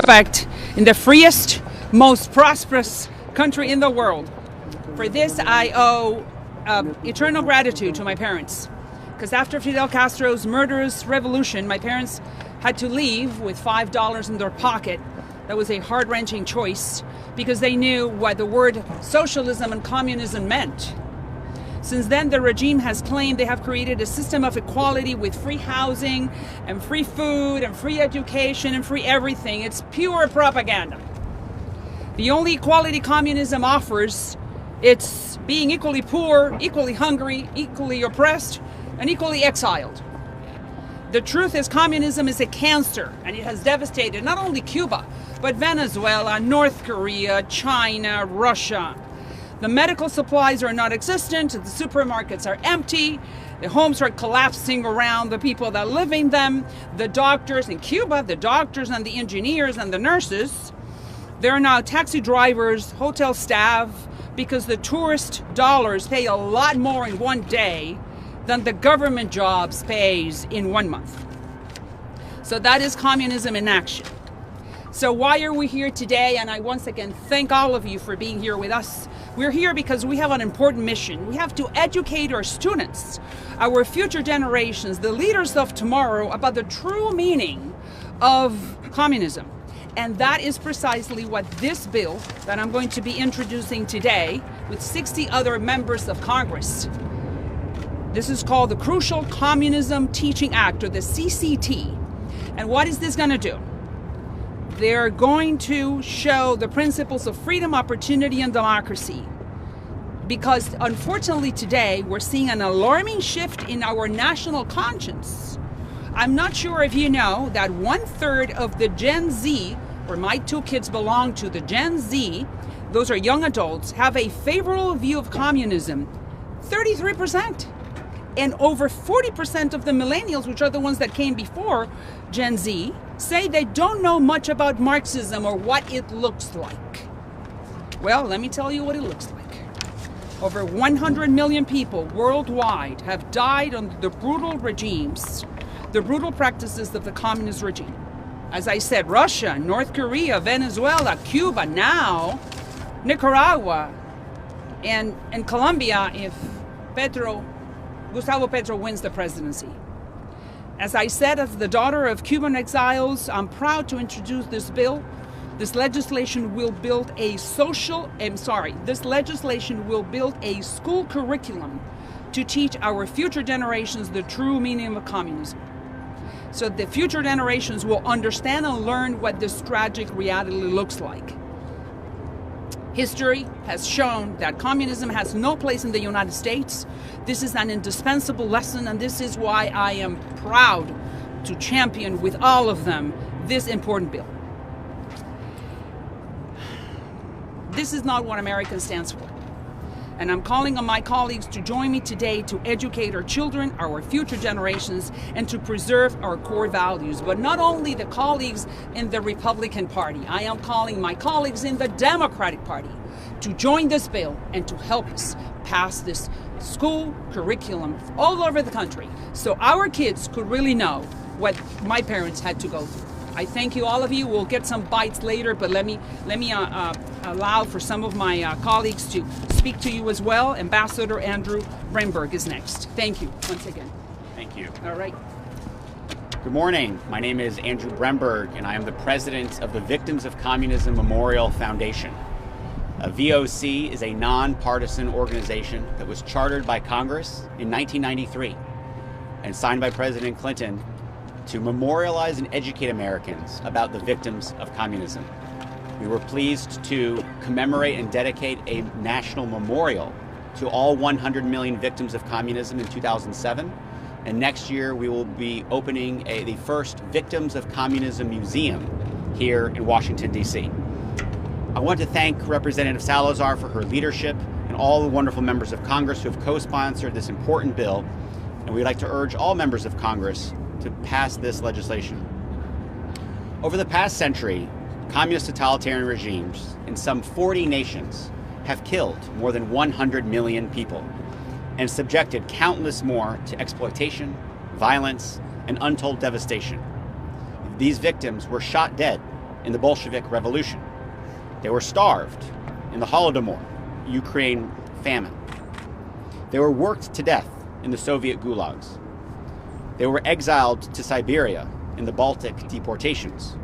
respect in the freest, most prosperous country in the world. For this, I owe eternal gratitude to my parents. Because after Fidel Castro's murderous revolution, my parents had to leave with $5 in their pocket. That was a heart-wrenching choice because they knew what the word socialism and communism meant. Since then, the regime has claimed they have created a system of equality with free housing and free food and free education and free everything. It's pure propaganda. The only equality communism offers, it's being equally poor, equally hungry, equally oppressed, and equally exiled. The truth is communism is a cancer, and it has devastated not only Cuba, but Venezuela, North Korea, China, Russia. The medical supplies are non-existent, the supermarkets are empty, the homes are collapsing around the people that live in them, the doctors in Cuba, the doctors and the engineers and the nurses, there are now taxi drivers, hotel staff, because the tourist dollars pay a lot more in one day than the government jobs pays in 1 month. So that is communism in action. So why are we here today? And I once again thank all of you for being here with us. We're here because we have an important mission. We have to educate our students, our future generations, the leaders of tomorrow, about the true meaning of communism. And that is precisely what this bill that I'm going to be introducing today with 60 other members of Congress. This is called the Crucial Communism Teaching Act, or the CCT. And what is this going to do? They're going to show the principles of freedom, opportunity, and democracy. Because unfortunately today, we're seeing an alarming shift in our national conscience. I'm not sure if you know that 1/3 of the Gen Z, where my two kids belong to, the Gen Z, those are young adults, have a favorable view of communism. 33%. And over 40% of the millennials, which are the ones that came before Gen Z, say they don't know much about Marxism or what it looks like. Well, let me tell you what it looks like. Over 100 million people worldwide have died under the brutal regimes, the brutal practices of the communist regime. As I said, Russia, North Korea, Venezuela, Cuba, now Nicaragua, and Colombia if Gustavo Petro wins the presidency. As I said, as the daughter of Cuban exiles, I'm proud to introduce this bill. This legislation will build a school curriculum to teach our future generations the true meaning of communism. So the future generations will understand and learn what this tragic reality looks like. History has shown that communism has no place in the United States. This is an indispensable lesson, and this is why I am proud to champion with all of them this important bill. This is not what America stands for. And I'm calling on my colleagues to join me today to educate our children, our future generations, and to preserve our core values. But not only the colleagues in the Republican Party, I am calling my colleagues in the Democratic Party to join this bill and to help us pass this school curriculum all over the country so our kids could really know what my parents had to go through. I thank you, all of you. We'll get some bites later, but let me allow for some of my colleagues to speak to you as well. Ambassador Andrew Bremberg is next. Thank you once again. Thank you. All right. Good morning. My name is Andrew Bremberg, and I am the president of the Victims of Communism Memorial Foundation. VOC is a nonpartisan organization that was chartered by Congress in 1993 and signed by President Clinton to memorialize and educate Americans about the victims of communism. We were pleased to commemorate and dedicate a national memorial to all 100 million victims of communism in 2007. And next year we will be opening the first Victims of Communism Museum here in Washington, D.C. I want to thank Representative Salazar for her leadership and all the wonderful members of Congress who have co-sponsored this important bill. And we'd like to urge all members of Congress to pass this legislation. Over the past century, communist totalitarian regimes in some 40 nations have killed more than 100 million people and subjected countless more to exploitation, violence, and untold devastation. These victims were shot dead in the Bolshevik Revolution. They were starved in the Holodomor, Ukraine famine. They were worked to death in the Soviet gulags. They were exiled to Siberia in the Baltic deportations.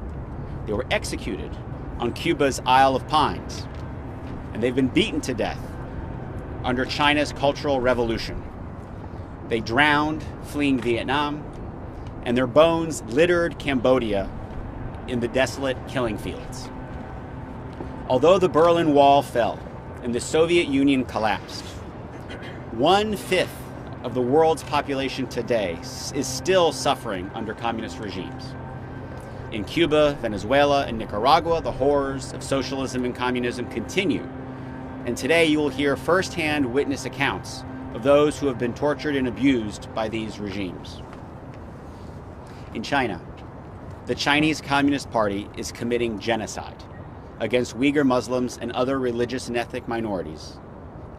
They were executed on Cuba's Isle of Pines. And they've been beaten to death under China's Cultural Revolution. They drowned fleeing Vietnam, and their bones littered Cambodia in the desolate killing fields. Although the Berlin Wall fell and the Soviet Union collapsed, 1/5 of the world's population today is still suffering under communist regimes. In Cuba, Venezuela, and Nicaragua, the horrors of socialism and communism continue. And today you will hear firsthand witness accounts of those who have been tortured and abused by these regimes. In China, the Chinese Communist Party is committing genocide against Uyghur Muslims and other religious and ethnic minorities.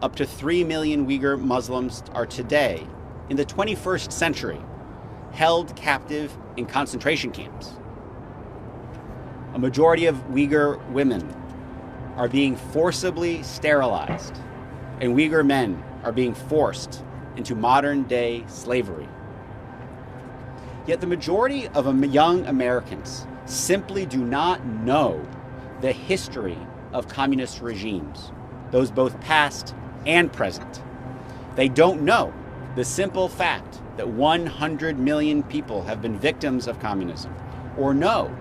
Up to 3 million Uyghur Muslims are today, in the 21st century, held captive in concentration camps. A majority of Uyghur women are being forcibly sterilized, and Uyghur men are being forced into modern-day slavery. Yet the majority of young Americans simply do not know the history of communist regimes, those both past and present. They don't know the simple fact that 100 million people have been victims of communism, or know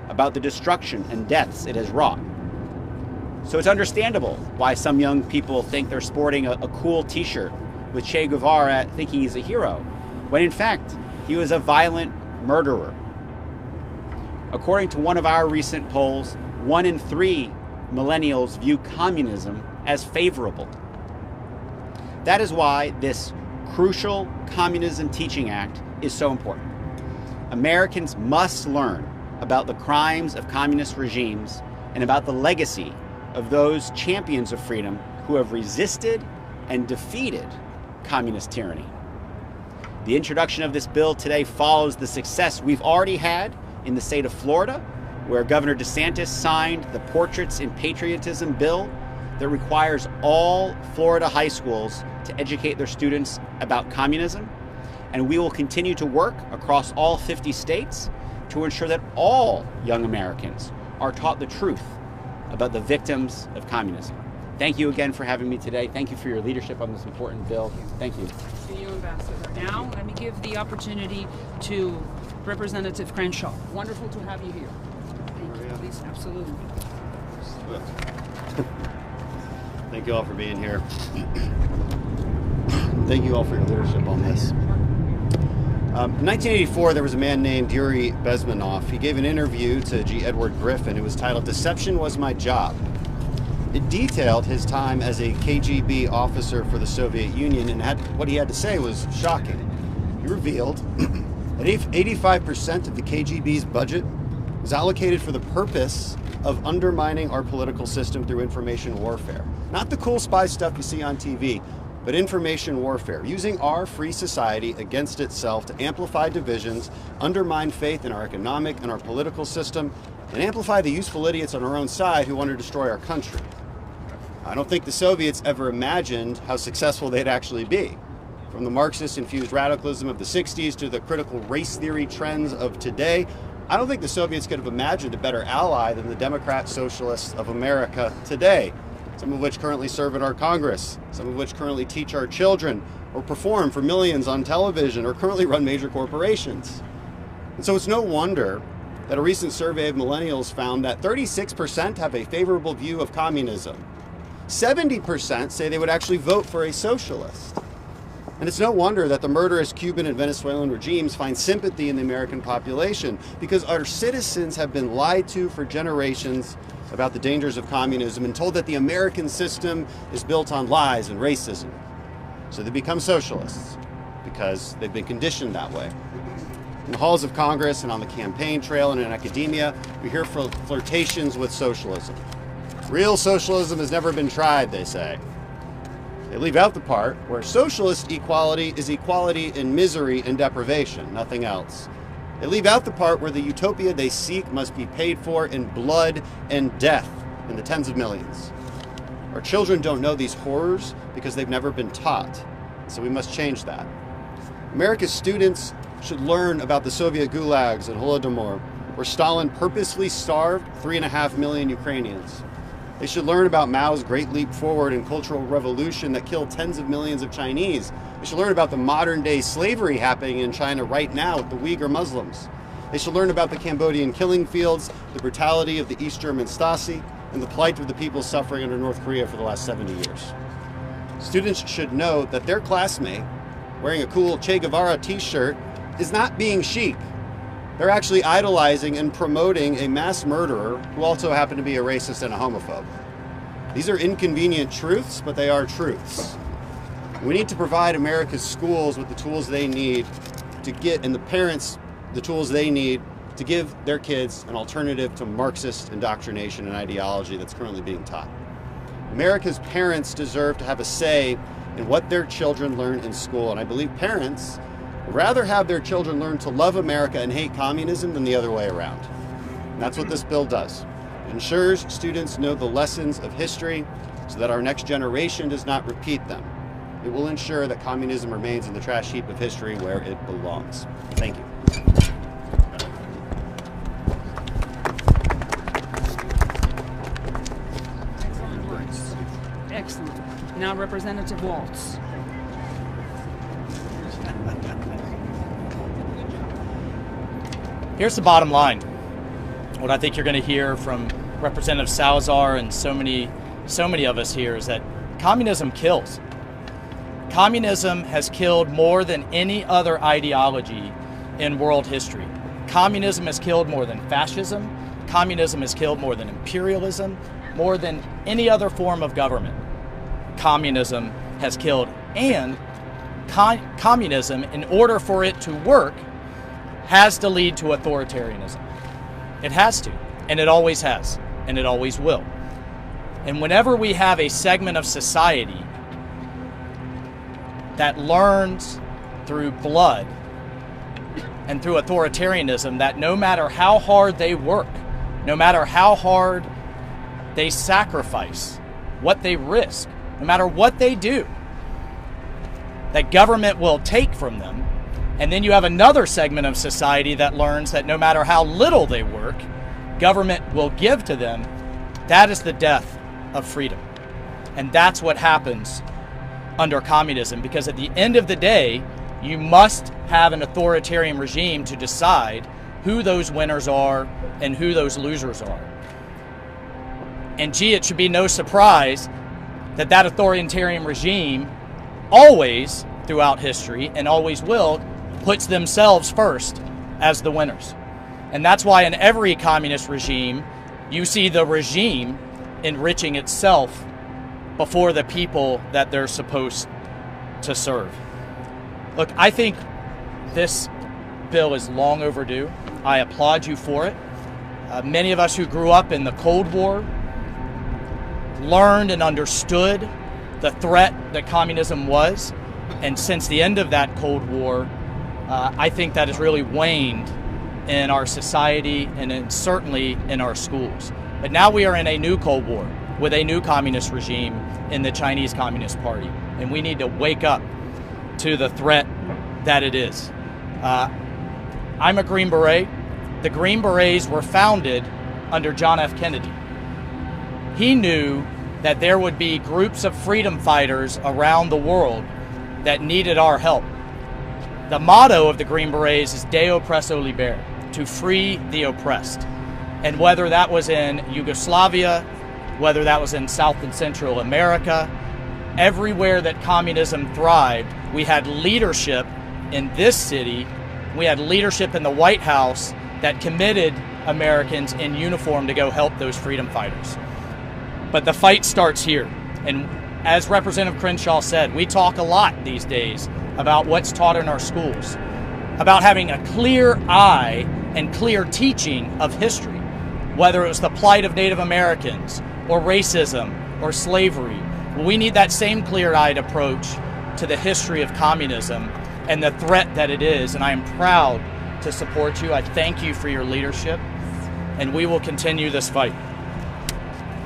about the destruction and deaths it has wrought. So it's understandable why some young people think they're sporting a cool t-shirt with Che Guevara thinking he's a hero, when in fact he was a violent murderer. According to one of our recent polls, 1 in 3 millennials view communism as favorable. That is why this crucial Communism Teaching Act is so important. Americans must learn about the crimes of communist regimes and about the legacy of those champions of freedom who have resisted and defeated communist tyranny. The introduction of this bill today follows the success we've already had in the state of Florida, where Governor DeSantis signed the Portraits in Patriotism bill that requires all Florida high schools to educate their students about communism. And we will continue to work across all 50 states to ensure that all young Americans are taught the truth about the victims of communism. Thank you again for having me today. Thank you for your leadership on this important bill. Thank you. To you, Ambassador. Now, let me give the opportunity to Representative Crenshaw. Wonderful to have you here. Thank you. Please, absolutely. Thank you all for being here. Thank you all for your leadership on this. In 1984, there was a man named Yuri Bezmenov. He gave an interview to G. Edward Griffin. It was titled, "Deception Was My Job." It detailed his time as a KGB officer for the Soviet Union, and what he had to say was shocking. He revealed that 85% of the KGB's budget was allocated for the purpose of undermining our political system through information warfare. Not the cool spy stuff you see on TV, but information warfare, using our free society against itself to amplify divisions, undermine faith in our economic and our political system, and amplify the useful idiots on our own side who want to destroy our country. I don't think the Soviets ever imagined how successful they'd actually be. From the Marxist-infused radicalism of the 60s to the critical race theory trends of today, I don't think the Soviets could have imagined a better ally than the Democrat Socialists of America today, some of which currently serve in our Congress, some of which currently teach our children or perform for millions on television or currently run major corporations. And so it's no wonder that a recent survey of millennials found that 36% have a favorable view of communism. 70% say they would actually vote for a socialist. And it's no wonder that the murderous Cuban and Venezuelan regimes find sympathy in the American population, because our citizens have been lied to for generations about the dangers of communism and told that the American system is built on lies and racism. So they become socialists because they've been conditioned that way. In the halls of Congress and on the campaign trail and in academia, we hear flirtations with socialism. Real socialism has never been tried, they say. They leave out the part where socialist equality is equality in misery and deprivation, nothing else. They leave out the part where the utopia they seek must be paid for in blood and death in the tens of millions. Our children don't know these horrors because they've never been taught, so we must change that. America's students should learn about the Soviet gulags and Holodomor, where Stalin purposely starved 3.5 million Ukrainians. They should learn about Mao's Great Leap Forward and Cultural Revolution that killed tens of millions of Chinese. They should learn about the modern-day slavery happening in China right now with the Uyghur Muslims. They should learn about the Cambodian killing fields, the brutality of the East German Stasi, and the plight of the people suffering under North Korea for the last 70 years. Students should know that their classmate, wearing a cool Che Guevara t-shirt, is not being chic. They're actually idolizing and promoting a mass murderer who also happened to be a racist and a homophobe. These are inconvenient truths, but they are truths. We need to provide America's schools with the tools they need to get, and the parents the tools they need to give their kids an alternative to Marxist indoctrination and ideology that's currently being taught. America's parents deserve to have a say in what their children learn in school, and I believe parents would rather have their children learn to love America and hate communism than the other way around. And that's what this bill does. It ensures students know the lessons of history so that our next generation does not repeat them. It will ensure that communism remains in the trash heap of history where it belongs. Thank you. Excellent words. Excellent. Now Representative Waltz. Here's the bottom line. What I think you're going to hear from Representative Salazar and so many of us here is that communism kills. Communism has killed more than any other ideology in world history. Communism has killed more than fascism. Communism has killed more than imperialism, more than any other form of government. Communism has killed, and communism, in order for it to work, has to lead to authoritarianism. It has to, and it always has, and it always will. And whenever we have a segment of society that learns through blood and through authoritarianism that no matter how hard they work, no matter how hard they sacrifice, what they risk, no matter what they do, that government will take from them. And then you have another segment of society that learns that no matter how little they work, government will give to them. That is the death of freedom. And that's what happens under communism, because at the end of the day, you must have an authoritarian regime to decide who those winners are and who those losers are. And gee, it should be no surprise that that authoritarian regime always, throughout history, and always will, puts themselves first as the winners. And that's why in every communist regime, you see the regime enriching itself before the people that they're supposed to serve. Look, I think this bill is long overdue. I applaud you for it. Many of us who grew up in the Cold War learned and understood the threat that communism was. And since the end of that Cold War, I think that has really waned in our society and certainly in our schools. But now we are in a new Cold War with a new communist regime in the Chinese Communist Party. And we need to wake up to the threat that it is. I'm a Green Beret. The Green Berets were founded under John F. Kennedy. He knew that there would be groups of freedom fighters around the world that needed our help. The motto of the Green Berets is De Oppresso Liber, to free the oppressed. And whether that was in Yugoslavia, whether that was in South and Central America, everywhere that communism thrived, we had leadership in this city, we had leadership in the White House that committed Americans in uniform to go help those freedom fighters. But the fight starts here. And as Representative Crenshaw said, we talk a lot these days about what's taught in our schools, about having a clear eye and clear teaching of history, whether it was the plight of Native Americans or racism or slavery. We need that same clear-eyed approach to the history of communism and the threat that it is. And I am proud to support you. I thank you for your leadership, and we will continue this fight.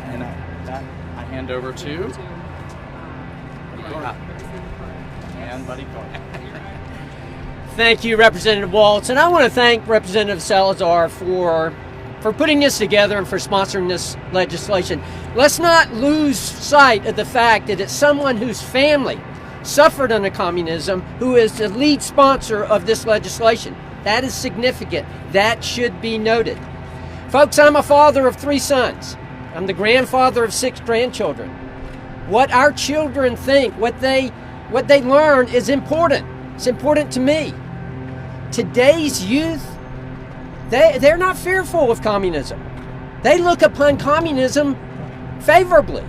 And that I hand over to Buddy Carr. Thank you, Representative Waltz, and I want to thank Representative Salazar for putting this together and for sponsoring this legislation. Let's not lose sight of the fact that it's someone whose family suffered under communism who is the lead sponsor of this legislation. That is significant. That should be noted. Folks, I'm a father of 3 sons. I'm the grandfather of 6 grandchildren. What our children think, what they learn is important. It's important to me. Today's youth, they're not fearful of communism. They look upon communism favorably.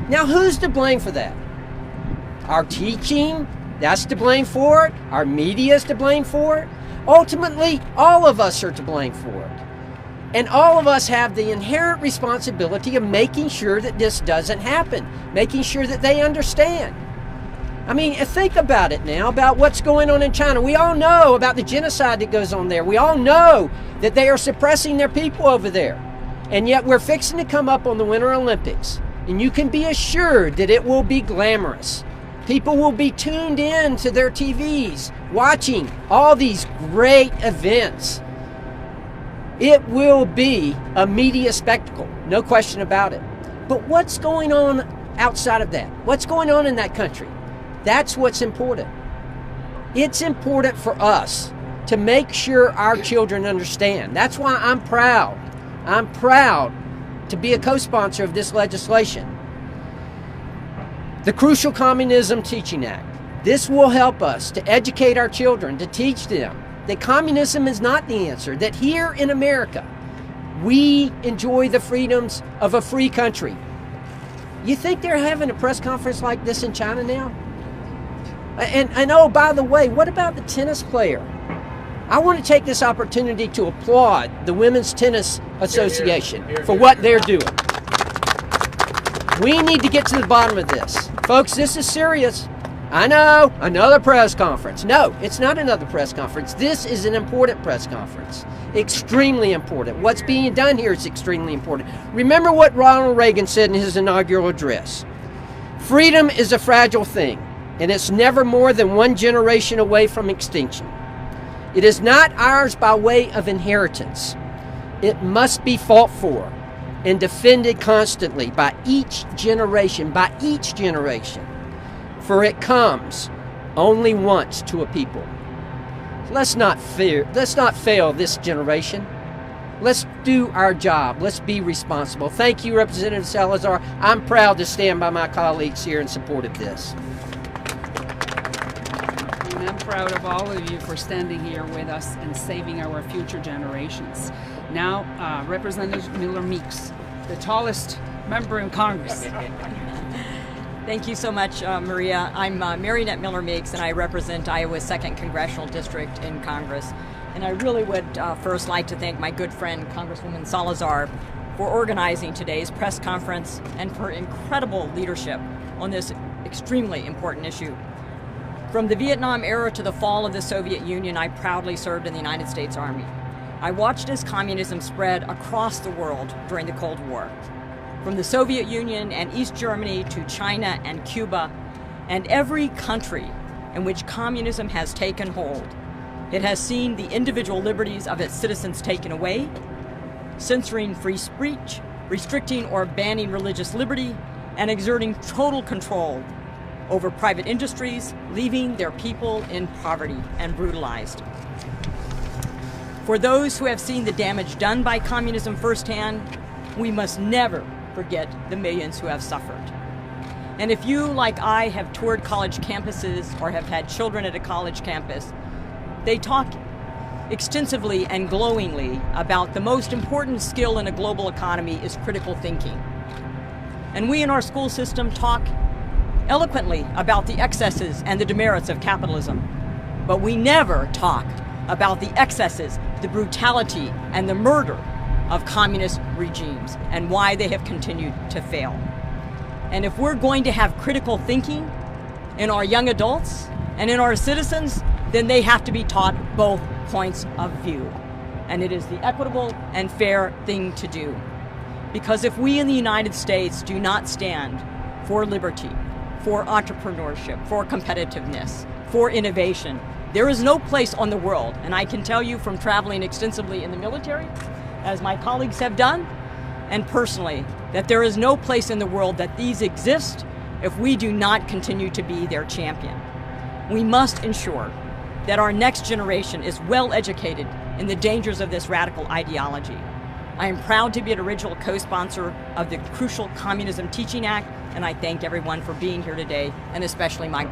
Now, who's to blame for that? Our teaching, that's to blame for it. Our media is to blame for it. Ultimately, all of us are to blame for it. And all of us have the inherent responsibility of making sure that this doesn't happen, making sure that they understand. I mean, think about it now, about what's going on in China. We all know about the genocide that goes on there. We all know that they are suppressing their people over there. And yet we're fixing to come up on the Winter Olympics. And you can be assured that it will be glamorous. People will be tuned in to their TVs, watching all these great events. It will be a media spectacle, no question about it. But what's going on outside of that? What's going on in that country? That's what's important. It's important for us to make sure our children understand. That's why I'm proud. I'm proud to be a co-sponsor of this legislation. The Crucial Communism Teaching Act. This will help us to educate our children, to teach them that communism is not the answer, that here in America, we enjoy the freedoms of a free country. You think they're having a press conference like this in China now? And oh, by the way, what about the tennis player? I want to take this opportunity to applaud the Women's Tennis Association for what they're doing. We need to get to the bottom of this. Folks, this is serious. I know, another press conference. No, it's not another press conference. This is an important press conference. Extremely important. What's being done here is extremely important. Remember what Ronald Reagan said in his inaugural address. Freedom is a fragile thing, and it's never more than 1 generation away from extinction. It is not ours by way of inheritance. It must be fought for and defended constantly by each generation, for it comes only once to a people. Let's not fail this generation. Let's do our job. Let's be responsible. Thank you, Representative Salazar. I'm proud to stand by my colleagues here in support of this. And I'm proud of all of you for standing here with us and saving our future generations. Now, Representative Miller Meeks, the tallest member in Congress. Thank you so much, Maria. I'm Marionette Miller Meeks, and I represent Iowa's 2nd Congressional District in Congress. And I really would first like to thank my good friend, Congresswoman Salazar, for organizing today's press conference and for incredible leadership on this extremely important issue. From the Vietnam era to the fall of the Soviet Union, I proudly served in the United States Army. I watched as communism spread across the world during the Cold War. From the Soviet Union and East Germany to China and Cuba, and every country in which communism has taken hold, it has seen the individual liberties of its citizens taken away, censoring free speech, restricting or banning religious liberty, and exerting total control over private industries, leaving their people in poverty and brutalized. For those who have seen the damage done by communism firsthand, we must never forget the millions who have suffered. And if you, like I, have toured college campuses or have had children at a college campus, they talk extensively and glowingly about the most important skill in a global economy is critical thinking. And we in our school system talk eloquently about the excesses and the demerits of capitalism, but we never talk about the excesses, the brutality, and the murder of communist regimes and why they have continued to fail. And if we're going to have critical thinking in our young adults and in our citizens, then they have to be taught both points of view. And it is the equitable and fair thing to do. Because if we in the United States do not stand for liberty, for entrepreneurship, for competitiveness, for innovation, there is no place on the world, and I can tell you from traveling extensively in the military, as my colleagues have done, and personally, that there is no place in the world that these exist if we do not continue to be their champion. We must ensure that our next generation is well educated in the dangers of this radical ideology. I am proud to be an original co-sponsor of the crucial Communism Teaching Act, and I thank everyone for being here today, and especially my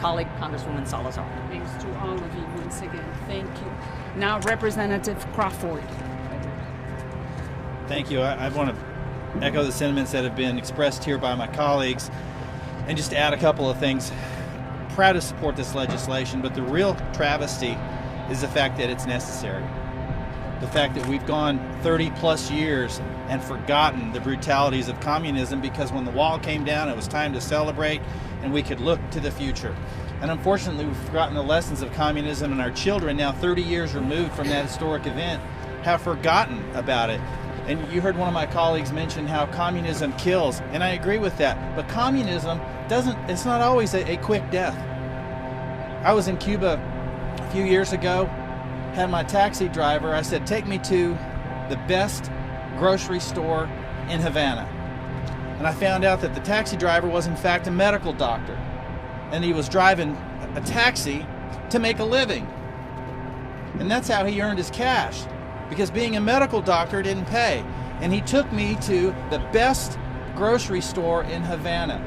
colleague, Congresswoman Salazar. Thanks to all of you once again. Thank you. Now, Representative Crawford. Thank you. I want to echo the sentiments that have been expressed here by my colleagues and just add a couple of things. Proud to support this legislation, but the real travesty is the fact that it's necessary. The fact that we've gone 30 plus years and forgotten the brutalities of communism, because when the wall came down, it was time to celebrate and we could look to the future. And unfortunately, we've forgotten the lessons of communism, and our children, now 30 years removed from that historic event, have forgotten about it. And you heard one of my colleagues mention how communism kills, and I agree with that. But communism it's not always a quick death. I was in Cuba a few years ago, had my taxi driver, I said, take me to the best grocery store in Havana. And I found out that the taxi driver was in fact a medical doctor, and he was driving a taxi to make a living. And that's how he earned his cash, because being a medical doctor didn't pay. And he took me to the best grocery store in Havana.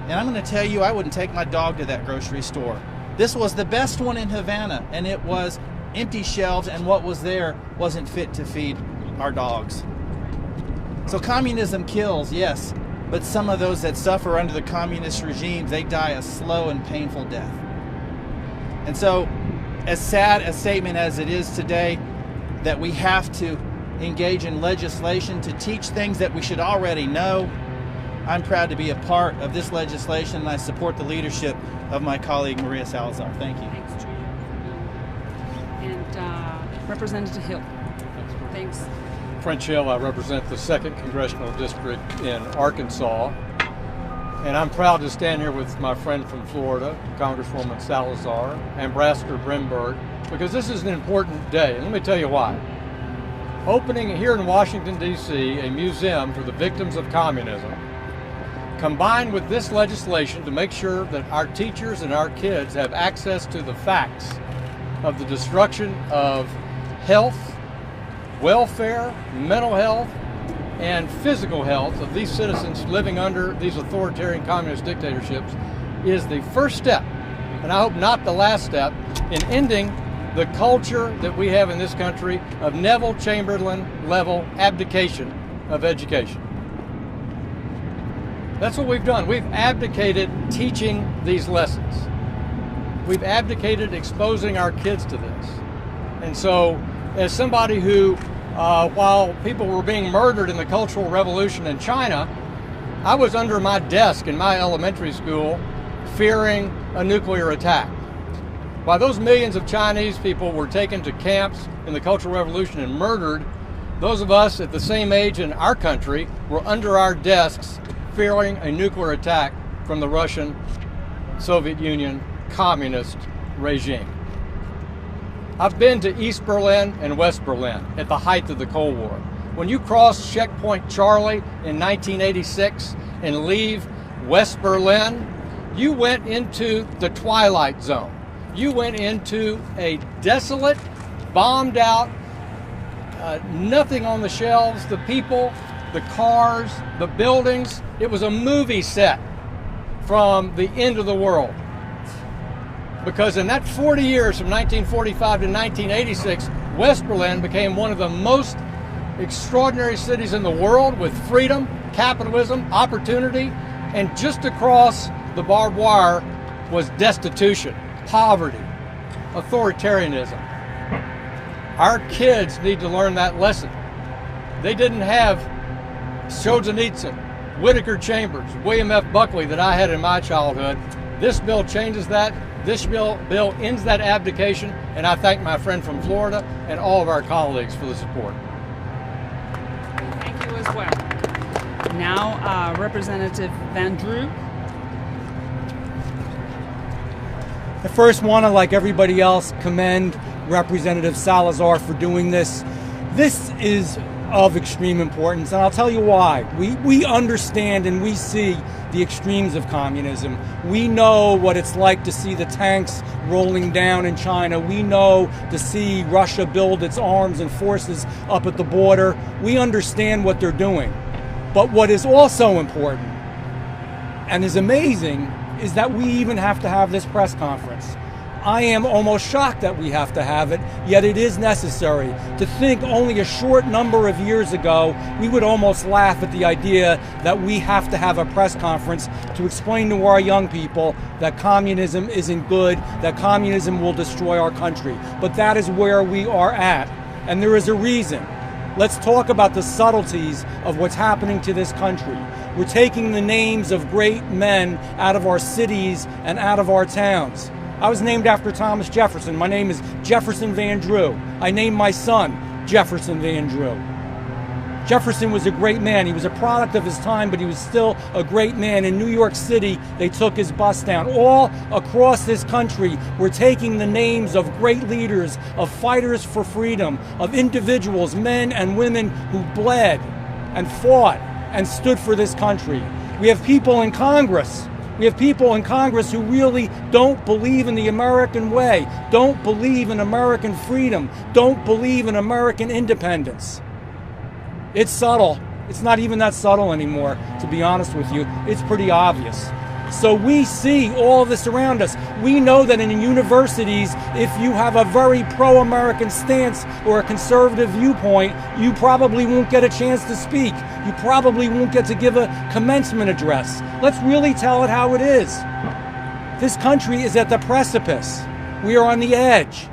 And I'm going to tell you, I wouldn't take my dog to that grocery store. This was the best one in Havana, and it was empty shelves, and what was there wasn't fit to feed our dogs. So communism kills, yes, but some of those that suffer under the communist regimes, they die a slow and painful death. And so, as sad a statement as it is today, that we have to engage in legislation to teach things that we should already know, I'm proud to be a part of this legislation, and I support the leadership of my colleague Maria Salazar. Thank you. Thanks to you. And Representative Hill. Thanks. French Hill, I represent the 2nd Congressional District in Arkansas. And I'm proud to stand here with my friend from Florida, Congresswoman Salazar, and Ambassador Bremberg, because this is an important day. And let me tell you why. Opening here in Washington, D.C., a museum for the victims of communism, combined with this legislation to make sure that our teachers and our kids have access to the facts of the destruction of health, welfare, mental health, and physical health of these citizens living under these authoritarian communist dictatorships is the first step, and I hope not the last step, in ending the culture that we have in this country of Neville Chamberlain level abdication of education. That's what we've done. We've abdicated teaching these lessons. We've abdicated exposing our kids to this. And so, as somebody who, while people were being murdered in the Cultural Revolution in China, I was under my desk in my elementary school fearing a nuclear attack. While those millions of Chinese people were taken to camps in the Cultural Revolution and murdered, those of us at the same age in our country were under our desks fearing a nuclear attack from the Russian, Soviet Union, communist regime. I've been to East Berlin and West Berlin at the height of the Cold War. When you cross Checkpoint Charlie in 1986 and leave West Berlin, you went into the twilight zone. You went into a desolate, bombed out, nothing on the shelves, the people, the cars, the buildings. It was a movie set from the end of the world. Because in that 40 years from 1945 to 1986, West Berlin became one of the most extraordinary cities in the world with freedom, capitalism, opportunity, and just across the barbed wire was destitution, poverty, authoritarianism. Our kids need to learn that lesson. They didn't have Solzhenitsyn, Whittaker Chambers, William F. Buckley that I had in my childhood. This bill changes that. This bill ends that abdication, and I thank my friend from Florida and all of our colleagues for the support. Thank you as well. Now, Representative Van Drew. I first want to, like everybody else, commend Representative Salazar for doing this. This is of extreme importance, and I'll tell you why. We understand and we see the extremes of communism. We know what it's like to see the tanks rolling down in China. We know to see Russia build its arms and forces up at the border. We understand what they're doing. But what is also important and is amazing is that we even have to have this press conference. I am almost shocked that we have to have it, yet it is necessary. To think only a short number of years ago, we would almost laugh at the idea that we have to have a press conference to explain to our young people that communism isn't good, that communism will destroy our country. But that is where we are at, and there is a reason. Let's talk about the subtleties of what's happening to this country. We're taking the names of great men out of our cities and out of our towns. I was named after Thomas Jefferson. My name is Jefferson Van Drew. I named my son Jefferson Van Drew. Jefferson was a great man. He was a product of his time, but he was still a great man. In New York City, they took his bust down. All across this country, we're taking the names of great leaders, of fighters for freedom, of individuals, men and women who bled and fought and stood for this country. We have people in Congress. We have people in Congress who really don't believe in the American way, don't believe in American freedom, don't believe in American independence. It's subtle. It's not even that subtle anymore, to be honest with you. It's pretty obvious. So we see all this around us. We know that in universities, if you have a very pro-American stance or a conservative viewpoint, you probably won't get a chance to speak. You probably won't get to give a commencement address. Let's really tell it how it is. This country is at the precipice. We are on the edge.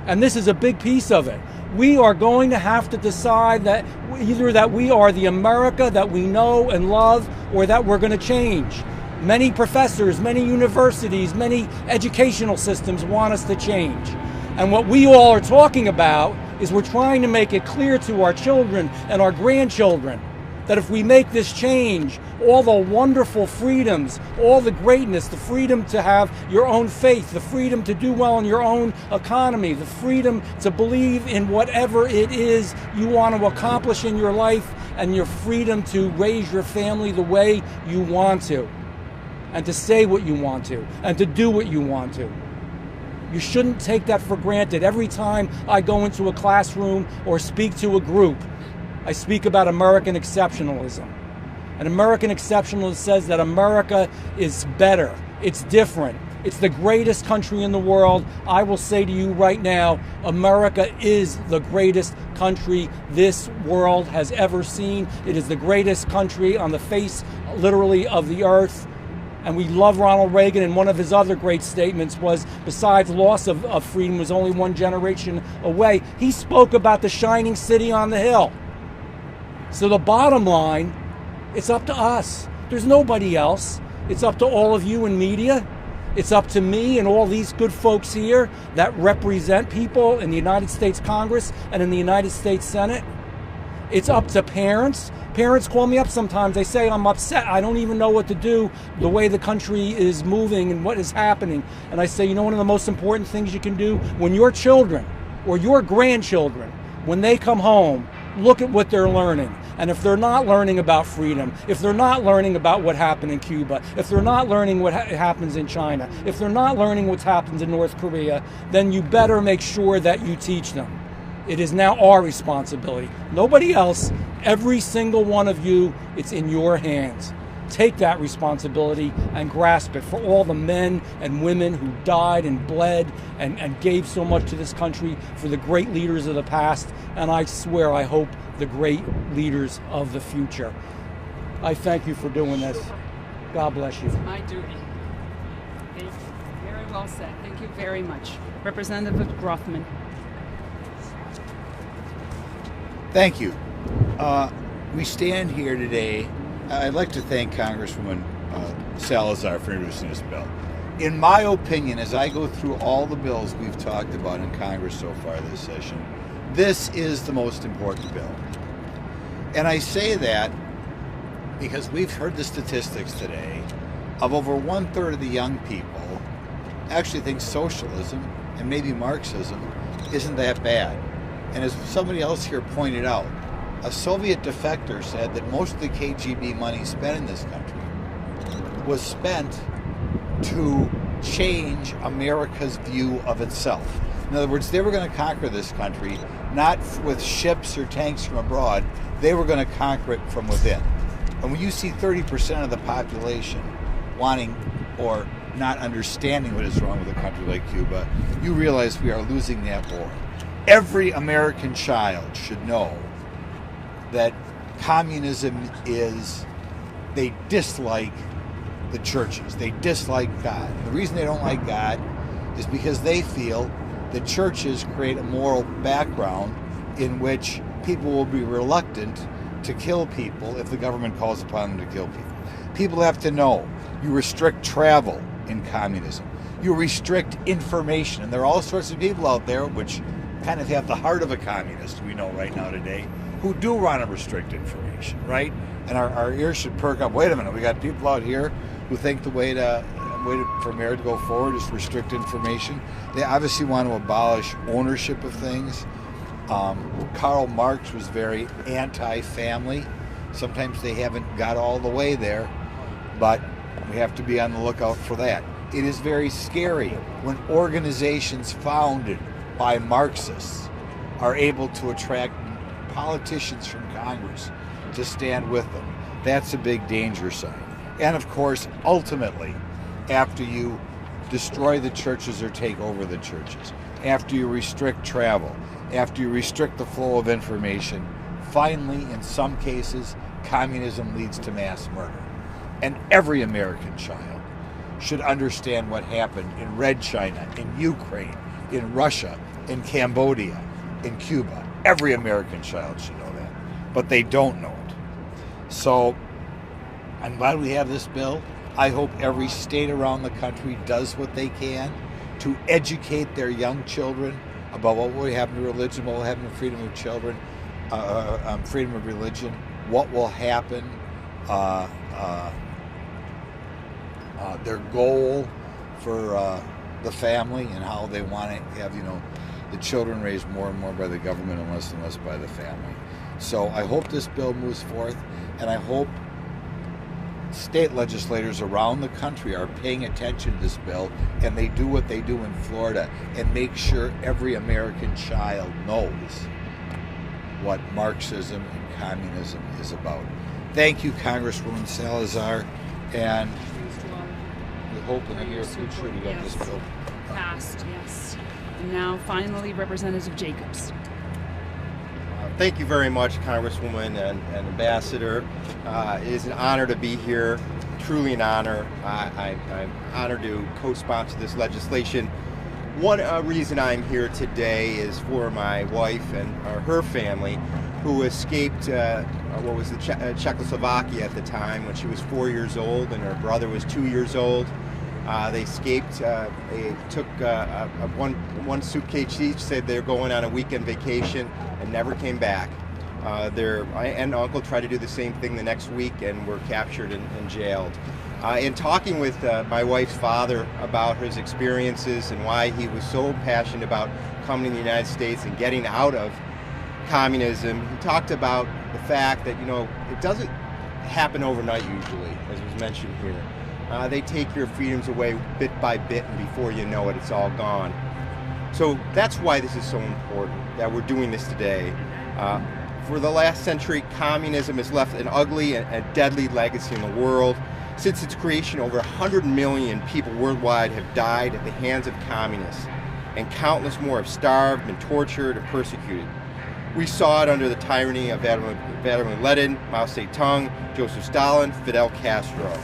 And this is a big piece of it. We are going to have to decide that either that we are the America that we know and love, or that we're going to change. Many professors, many universities, many educational systems want us to change. And what we all are talking about is we're trying to make it clear to our children and our grandchildren that if we make this change, all the wonderful freedoms, all the greatness, the freedom to have your own faith, the freedom to do well in your own economy, the freedom to believe in whatever it is you want to accomplish in your life, and your freedom to raise your family the way you want to, and to say what you want to, and to do what you want to. You shouldn't take that for granted. Every time I go into a classroom or speak to a group, I speak about American exceptionalism. And American exceptionalism says that America is better, it's different, it's the greatest country in the world. I will say to you right now, America is the greatest country this world has ever seen. It is the greatest country on the face, literally, of the earth. And we love Ronald Reagan, and one of his other great statements was, besides loss of freedom was only one generation away, he spoke about the shining city on the hill. So the bottom line, it's up to us. There's nobody else. It's up to all of you in media. It's up to me and all these good folks here that represent people in the United States Congress and in the United States Senate. It's up to parents. Parents call me up sometimes. They say, I'm upset. I don't even know what to do, the way the country is moving and what is happening. And I say, you know, one of the most important things you can do when your children or your grandchildren, when they come home, look at what they're learning. And if they're not learning about freedom, if they're not learning about what happened in Cuba, if they're not learning what happens in China, if they're not learning what happens in North Korea, then you better make sure that you teach them. It is now our responsibility. Nobody else, every single one of you, it's in your hands. Take that responsibility and grasp it for all the men and women who died and bled and gave so much to this country, for the great leaders of the past, and I swear, I hope, the great leaders of the future. I thank you for doing this. God bless you. It's my duty. Thank you. Very well said. Thank you very much. Representative Grothman. Thank you. We stand here today. I'd like to thank Congresswoman Salazar for introducing this bill. In my opinion, as I go through all the bills we've talked about in Congress so far this session, this is the most important bill. And I say that because we've heard the statistics today of over 1/3 of the young people actually think socialism and maybe Marxism isn't that bad. And as somebody else here pointed out, a Soviet defector said that most of the KGB money spent in this country was spent to change America's view of itself. In other words, they were going to conquer this country not with ships or tanks from abroad, they were going to conquer it from within. And when you see 30% of the population wanting or not understanding what is wrong with a country like Cuba, you realize we are losing that war. Every American child should know that communism is, they dislike the churches. They dislike God. And the reason they don't like God is because they feel that churches create a moral background in which people will be reluctant to kill people if the government calls upon them to kill people. People have to know you restrict travel in communism. You restrict information. And there are all sorts of people out there which kind of have the heart of a communist, we know right now today, who do want to restrict information, right? And our ears should perk up. Wait a minute, we got people out here who think the way for America to go forward is to restrict information. They obviously want to abolish ownership of things. Karl Marx was very anti-family. Sometimes they haven't got all the way there, but we have to be on the lookout for that. It is very scary when organizations founded by Marxists are able to attract politicians from Congress to stand with them. That's a big danger sign. And of course, ultimately, after you destroy the churches or take over the churches, after you restrict travel, after you restrict the flow of information, finally, in some cases, communism leads to mass murder. And every American child should understand what happened in Red China, in Ukraine, in Russia, in Cambodia, in Cuba. Every American child should know that, but they don't know it. So I'm glad we have this bill. I hope every state around the country does what they can to educate their young children about what will happen to religion, what will happen to freedom of children, freedom of religion, what will happen, their goal for the family and how they want to have, the children raised more and more by the government and less by the family. So I hope this bill moves forth, and I hope state legislators around the country are paying attention to this bill, and they do what they do in Florida and make sure every American child knows what Marxism and communism is about. Thank you, Congresswoman Salazar, and we hope in the near future we get this bill passed. Yes. And now, finally, Representative Jacobs. Thank you very much, Congresswoman and Ambassador. It is an honor to be here, truly an honor. I'm honored to co-sponsor this legislation. One reason I'm here today is for my wife and her family, who escaped what was the Czechoslovakia at the time when she was 4 years old and her brother was 2 years old. They escaped. They took one suitcase each, said they're going on a weekend vacation, and never came back. Their aunt and uncle tried to do the same thing the next week and were captured and jailed. In talking with my wife's father about his experiences and why he was so passionate about coming to the United States and getting out of communism, he talked about the fact that, it doesn't happen overnight usually, as was mentioned here. They take your freedoms away bit by bit, and before you know it, it's all gone. So that's why this is so important, that we're doing this today. For the last century, communism has left an ugly and deadly legacy in the world. Since its creation, over 100 million people worldwide have died at the hands of communists, and countless more have starved, been tortured, or persecuted. We saw it under the tyranny of Vladimir Lenin, Mao Zedong, Joseph Stalin, Fidel Castro.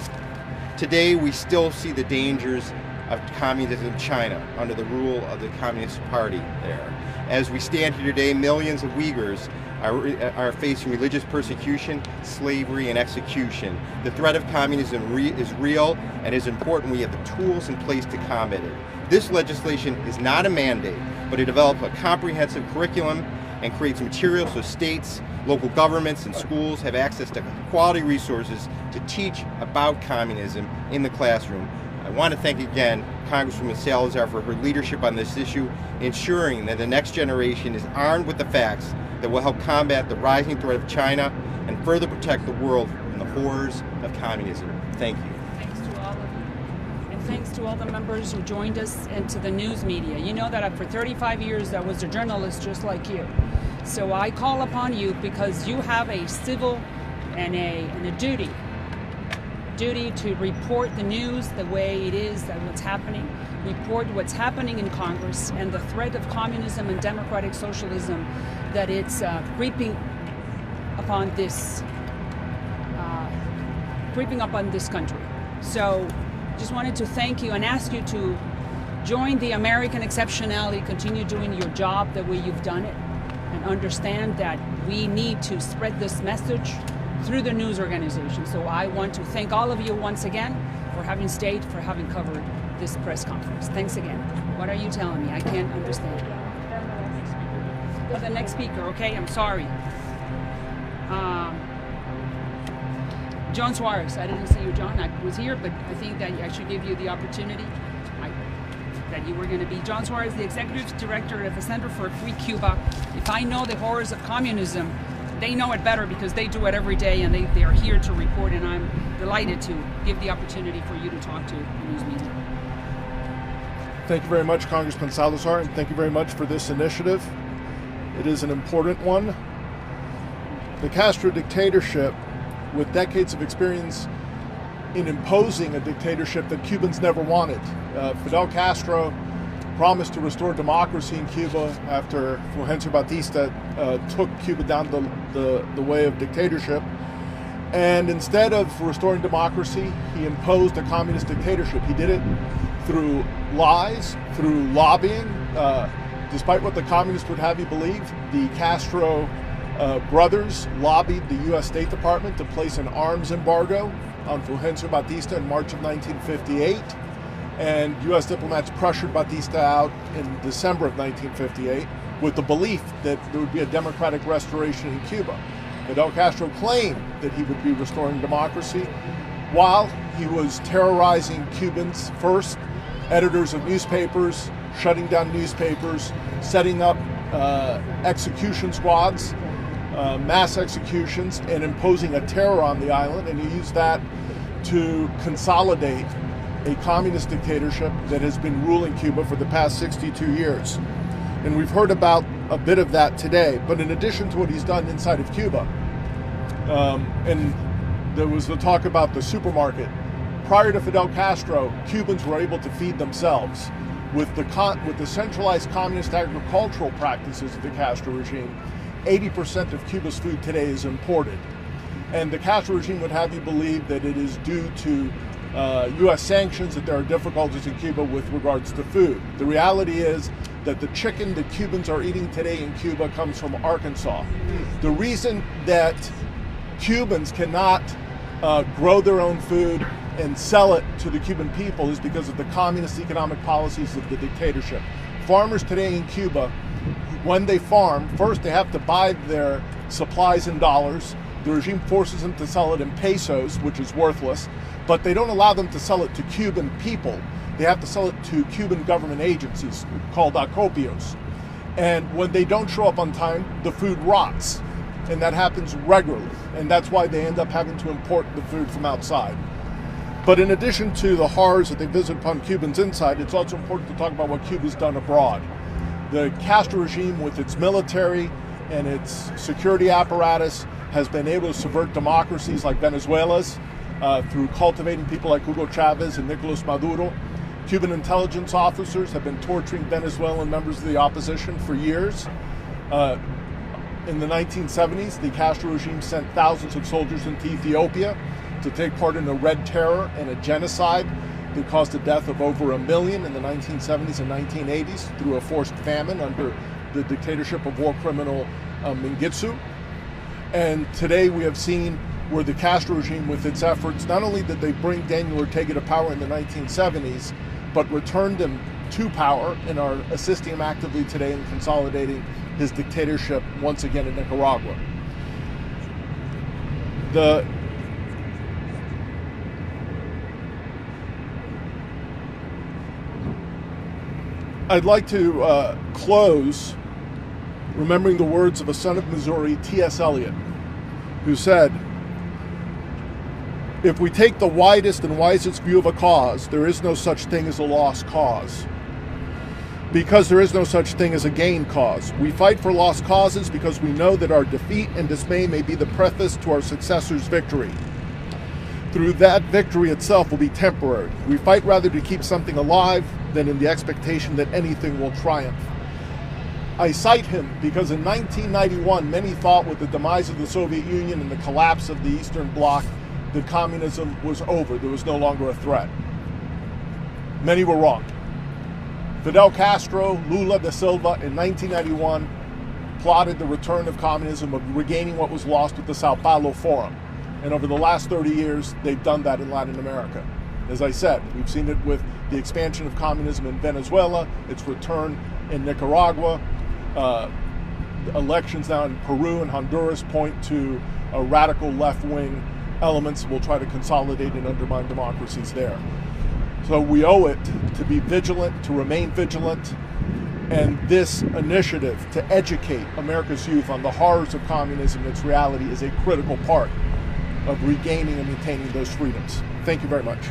Today, we still see the dangers of communism in China under the rule of the Communist Party there. As we stand here today, millions of Uyghurs are facing religious persecution, slavery, and execution. The threat of communism is real and is important. We have the tools in place to combat it. This legislation is not a mandate, but it develops a comprehensive curriculum and creates materials so states, local governments, and schools have access to quality resources to teach about communism in the classroom. I want to thank again Congresswoman Salazar for her leadership on this issue, ensuring that the next generation is armed with the facts that will help combat the rising threat of China and further protect the world from the horrors of communism. Thank you. Thanks to all of you. And thanks to all the members who joined us and to the news media. You know that for 35 years I was a journalist just like you. So I call upon you because you have a civil and a duty to report the news the way it is, that what's happening, report what's happening in Congress and the threat of communism and democratic socialism that it's creeping upon this country. So just wanted to thank you and ask you to join the American exceptionality, continue doing your job the way you've done it, and understand that we need to spread this message through the news organization. So I want to thank all of you once again for having stayed, for having covered this press conference. Thanks again. What are you telling me? I can't understand. The next speaker, okay? I'm sorry. John Suarez. I didn't see you, John. I was here, but I think that I should give you the opportunity that you were going to be. John Suarez, the Executive Director of the Center for a Free Cuba. If I know the horrors of communism, they know it better because they do it every day, and they are here to report, and I'm delighted to give the opportunity for you to talk to the news media. Thank you very much, Congressman Salazar, and thank you very much for this initiative. It is an important one. The Castro dictatorship, with decades of experience in imposing a dictatorship that Cubans never wanted. Fidel Castro promised to restore democracy in Cuba after Fulgencio Batista took Cuba down the way of dictatorship. And instead of restoring democracy, he imposed a communist dictatorship. He did it through lies, through lobbying. Despite what the communists would have you believe, the Castro brothers lobbied the U.S. State Department to place an arms embargo on Fulgencio Batista in March of 1958. And U.S. diplomats pressured Batista out in December of 1958 with the belief that there would be a democratic restoration in Cuba. Fidel Castro claimed that he would be restoring democracy while he was terrorizing Cubans, first editors of newspapers, shutting down newspapers, setting up execution squads, mass executions, and imposing a terror on the island. And he used that to consolidate a communist dictatorship that has been ruling Cuba for the past 62 years. And we've heard about a bit of that today. But in addition to what he's done inside of Cuba, and there was the talk about the supermarket. Prior to Fidel Castro, Cubans were able to feed themselves. With the centralized communist agricultural practices of the Castro regime, 80% of Cuba's food today is imported. And the Castro regime would have you believe that it is due to U.S. sanctions that there are difficulties in Cuba with regards to food. The reality is that the chicken that Cubans are eating today in Cuba comes from Arkansas. The reason that Cubans cannot grow their own food and sell it to the Cuban people is because of the communist economic policies of the dictatorship. Farmers today in Cuba, when they farm, first they have to buy their supplies in dollars. The regime forces them to sell it in pesos, which is worthless, but they don't allow them to sell it to Cuban people. They have to sell it to Cuban government agencies called acopios. And when they don't show up on time, the food rots. And that happens regularly. And that's why they end up having to import the food from outside. But in addition to the horrors that they visit upon Cubans inside, it's also important to talk about what Cuba's done abroad. The Castro regime, with its military and its security apparatus, has been able to subvert democracies like Venezuela's through cultivating people like Hugo Chavez and Nicolas Maduro. Cuban intelligence officers have been torturing Venezuelan members of the opposition for years. In the 1970s, the Castro regime sent thousands of soldiers into Ethiopia to take part in a Red Terror and a genocide that caused the death of over 1 million in the 1970s and 1980s through a forced famine under the dictatorship of war criminal Mengistu. And today we have seen where the Castro regime, with its efforts, not only did they bring Daniel Ortega to power in the 1970s, but returned him to power and are assisting him actively today in consolidating his dictatorship once again in Nicaragua. I'd like to close remembering the words of a son of Missouri, T.S. Eliot, who said, "If we take the widest and wisest view of a cause, there is no such thing as a lost cause. Because there is no such thing as a gained cause. We fight for lost causes because we know that our defeat and dismay may be the preface to our successor's victory. Through that, victory itself will be temporary. We fight rather to keep something alive than in the expectation that anything will triumph." I cite him because in 1991, many thought with the demise of the Soviet Union and the collapse of the Eastern Bloc that communism was over. There was no longer a threat. Many were wrong. Fidel Castro, Lula da Silva in 1991 plotted the return of communism, of regaining what was lost with the Sao Paulo Forum. And over the last 30 years, they've done that in Latin America. As I said, we've seen it with the expansion of communism in Venezuela, its return in Nicaragua. Elections now in Peru and Honduras point to a radical left-wing elements will try to consolidate and undermine democracies there. So we owe it to be vigilant, to remain vigilant, and this initiative to educate America's youth on the horrors of communism and its reality is a critical part of regaining and maintaining those freedoms. Thank you very much.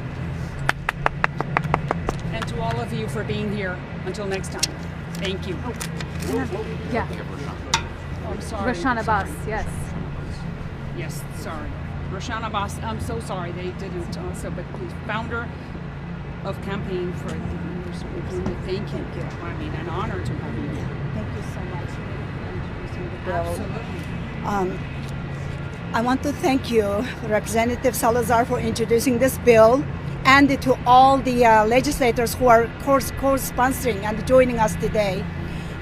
And to all of you for being here. Until next time. Thank you. Yeah. Oh, I'm sorry. Roshan Abbas, yes. Yes, sorry. Roshan Abbas, I'm so sorry they didn't also, but the founder of Campaign for the Leaders Movement. Thank you. I mean, an honor to have you here. Thank you so much for introducing the bill. Absolutely. I want to thank you, Representative Salazar, for introducing this bill, and to all the legislators who are co-sponsoring and joining us today,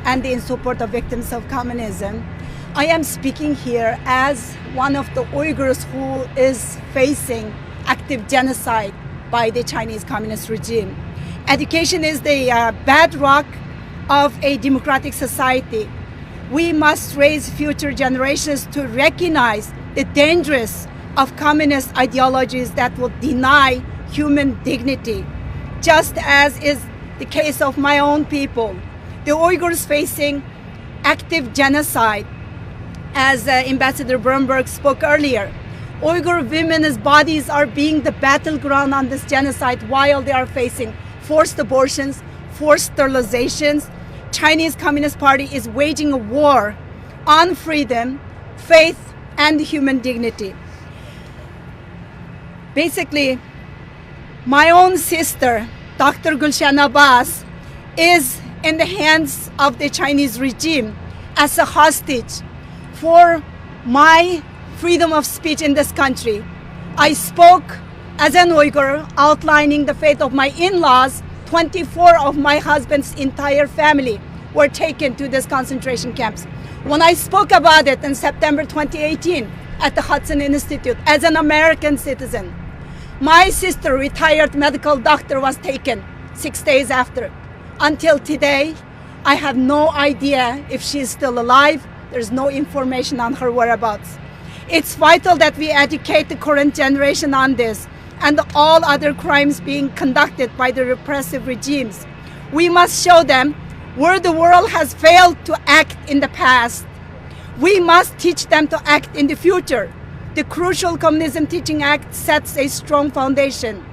and in support of victims of communism. I am speaking here as one of the Uyghurs who is facing active genocide by the Chinese Communist regime. Education is the bedrock of a democratic society. We must raise future generations to recognize the dangers of communist ideologies that will deny human dignity, just as is the case of my own people. The Uyghurs facing active genocide, as Ambassador Bromberg spoke earlier. Uyghur women's bodies are being the battleground on this genocide while they are facing forced abortions, forced sterilizations. Chinese Communist Party is waging a war on freedom, faith, and human dignity. Basically, my own sister, Dr. Gulshan Abbas, is in the hands of the Chinese regime as a hostage for my freedom of speech in this country. I spoke as an Uyghur, outlining the fate of my in-laws. 24 of my husband's entire family were taken to these concentration camps. When I spoke about it in September 2018 at the Hudson Institute as an American citizen, my sister, retired medical doctor, was taken 6 days after. Until today, I have no idea if she's still alive. There's no information on her whereabouts. It's vital that we educate the current generation on this and all other crimes being conducted by the repressive regimes. We must show them where the world has failed to act in the past. We must teach them to act in the future. The crucial Communism Teaching Act sets a strong foundation.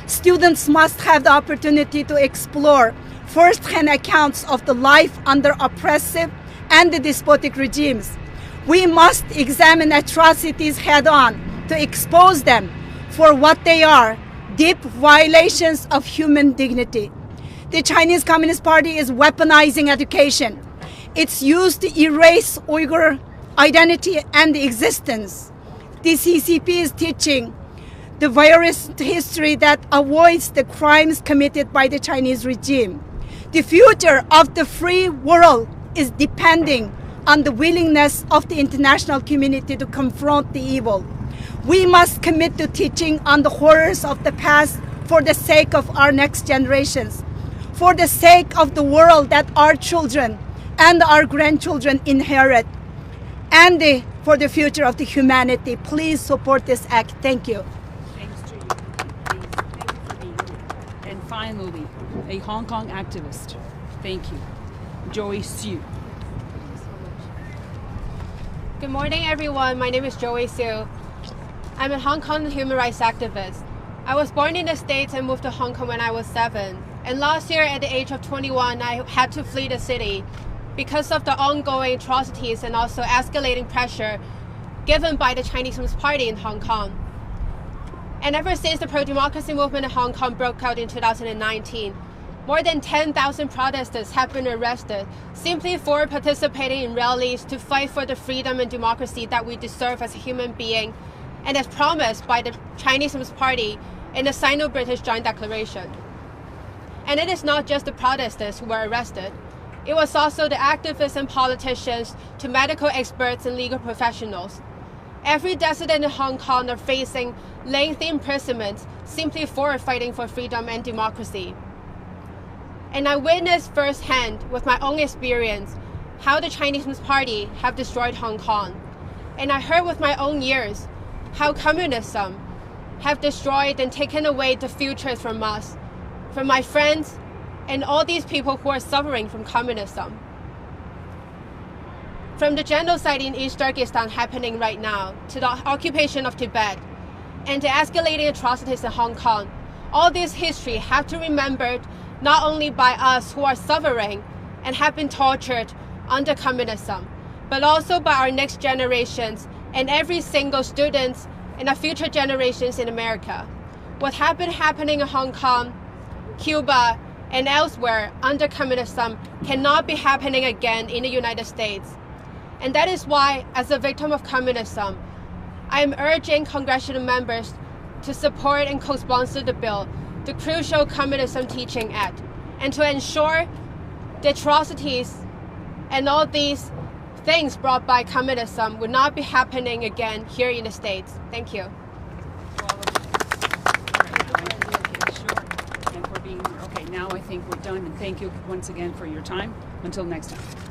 Students must have the opportunity to explore first-hand accounts of the life under oppressive and the despotic regimes. We must examine atrocities head-on to expose them for what they are, deep violations of human dignity. The Chinese Communist Party is weaponizing education. It's used to erase Uyghur identity and existence. The CCP is teaching the virus history that avoids the crimes committed by the Chinese regime. The future of the free world is depending on the willingness of the international community to confront the evil. We must commit to teaching on the horrors of the past for the sake of our next generations, for the sake of the world that our children and our grandchildren inherit, and for the future of the humanity. Please support this act. Thank you. Thanks to you. Thank you for being here. And finally, a Hong Kong activist. Thank you. Joey Siu. Good morning, everyone. My name is Joey Siu. I'm a Hong Kong human rights activist. I was born in the States and moved to Hong Kong when I was 7. And last year, at the age of 21, I had to flee the city because of the ongoing atrocities and also escalating pressure given by the Chinese Communist Party in Hong Kong. And ever since the pro-democracy movement in Hong Kong broke out in 2019, more than 10,000 protesters have been arrested simply for participating in rallies to fight for the freedom and democracy that we deserve as a human being, and as promised by the Chinese Communist Party in the Sino-British Joint Declaration. And it is not just the protesters who were arrested. It was also the activists and politicians, to medical experts and legal professionals. Every dissident in Hong Kong are facing lengthy imprisonment simply for fighting for freedom and democracy. And I witnessed firsthand with my own experience how the Chinese Communist Party have destroyed Hong Kong. And I heard with my own ears how communism have destroyed and taken away the futures from us, from my friends, and all these people who are suffering from communism. From the genocide in East Turkestan happening right now, to the occupation of Tibet, and the escalating atrocities in Hong Kong, all this history have to be remembered not only by us who are suffering and have been tortured under communism, but also by our next generations and every single student and our future generations in America. What happening in Hong Kong, Cuba, and elsewhere under communism cannot be happening again in the United States. And that is why, as a victim of communism, I am urging congressional members to support and co-sponsor the bill, the crucial Communism Teaching Act, and to ensure the atrocities and all these things brought by communism would not be happening again here in the States. Thank you. And for being here. Okay, now I think we're done, and thank you once again for your time. Until next time.